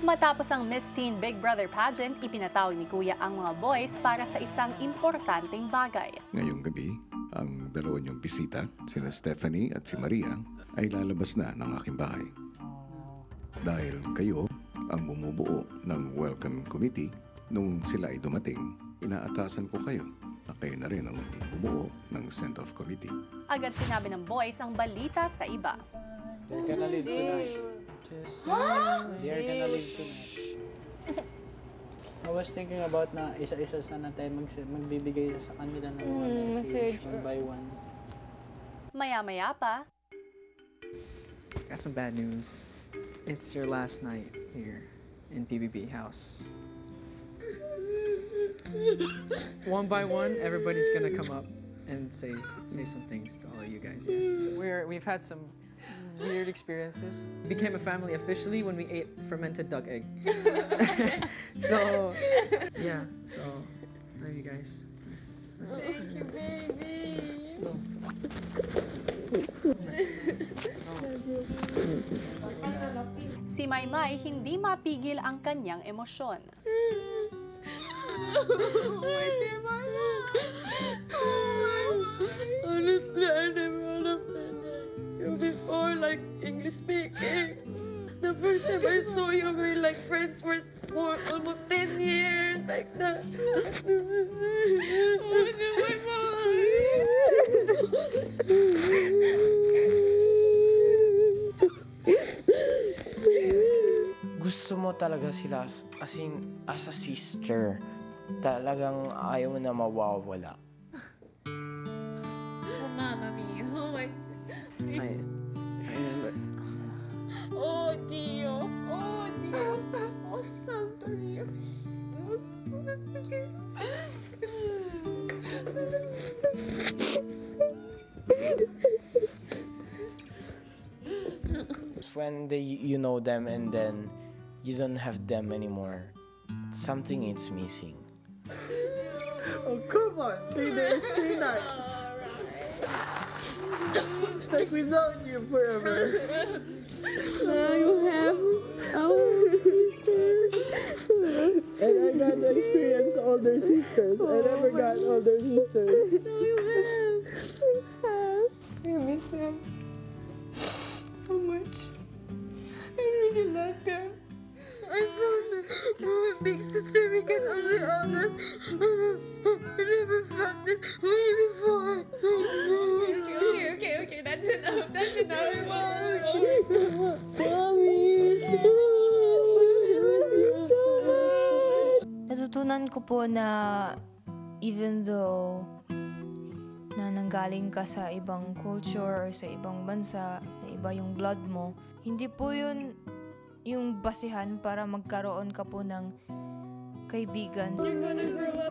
Matapos ang Miss Teen Big Brother pageant, ipinatawag ni Kuya ang mga boys para sa isang importanteng bagay. Ngayong gabi, ang dalawa niyong bisita, sina Stephanie at si Maria, ay lalabas na ng aking bahay. Dahil kayo ang bumubuo ng welcome committee, nung sila ay dumating, inaatasan ko kayo na kayo na rin ang bumuo ng send-off committee. Agad sinabi ng boys ang balita sa iba. They're gonna leave tonight. They're gonna leave tonight. I was thinking about na isa-isa na tayo magbibigay sa kanila ng mga message one by one. Maya-maya pa, Got some bad news. It's your last night here in PBB house. One by one, everybody's gonna come up and say some things to all of you guys. Yeah. We've had some weird experiences. We became a family officially when we ate fermented duck egg. So, yeah. So, love you guys. Thank you, baby. si Maymay hindi mapigil ang kanyang emosyon. Honestly, I never understand you before, like English speaking. The first time I saw you, we were like friends for almost 10 years, like that. Gusto mo talaga sila as a sister. Talagang ayaw mo na mawawala. Oh, Mama mia. Oh my. I remember. Oh, Dio. Oh, Dio. Oh, Santo Dio. Oh, Santo Dio. When you know them and then you don't have them anymore, something is missing. Oh, come on! 3 days, 3 nights! It's like we've known you forever. Now you have our sister. And I got to experience older sisters. I never got older sisters. Now you have. I miss them so much. I really like them. I found my big sister because I'm the oldest. I never felt this way before. Okay. That's enough. That's enough. Mommy. Natutunan ko po na even though na nanggaling ka sa ibang culture or sa ibang bansa, na iba yung blood mo, hindi po yun yung basihan para magkaroon ka po ng kaibigan.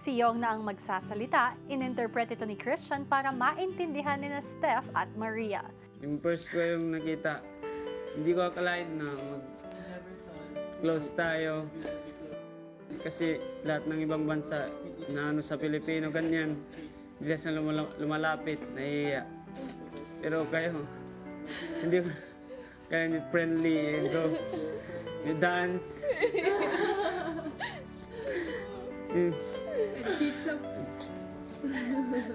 Si Yong na ang magsasalita, ininterpret ito ni Christian para maintindihan ni na Steph at Maria. Yung first ko yung nakita, hindi ko akalain na mag-close tayo. Kasi lahat ng ibang bansa na sa Pilipino, ganyan. Hindi sila lumalapit, nahihiya. Pero kayo, hindi ko, kaya friendly, and go, you dance.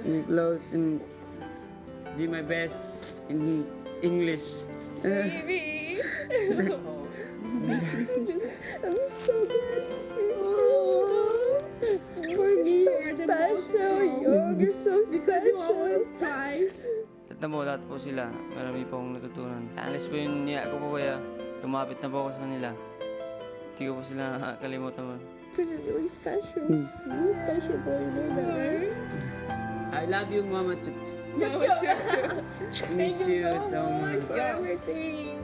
You close and do my best in English. Baby. For me, you're special. You're so special. Because you always try. Lahat po sila. Marami po akong natutunan. Alis po yung niya ko po kaya lumapit na po ako sa kanila. Hindi ko po sila nakakalimutan mo. You're really special. Really special boy, you know that, right? I love you, Mama Chup. Chup. Miss you so much. Everything.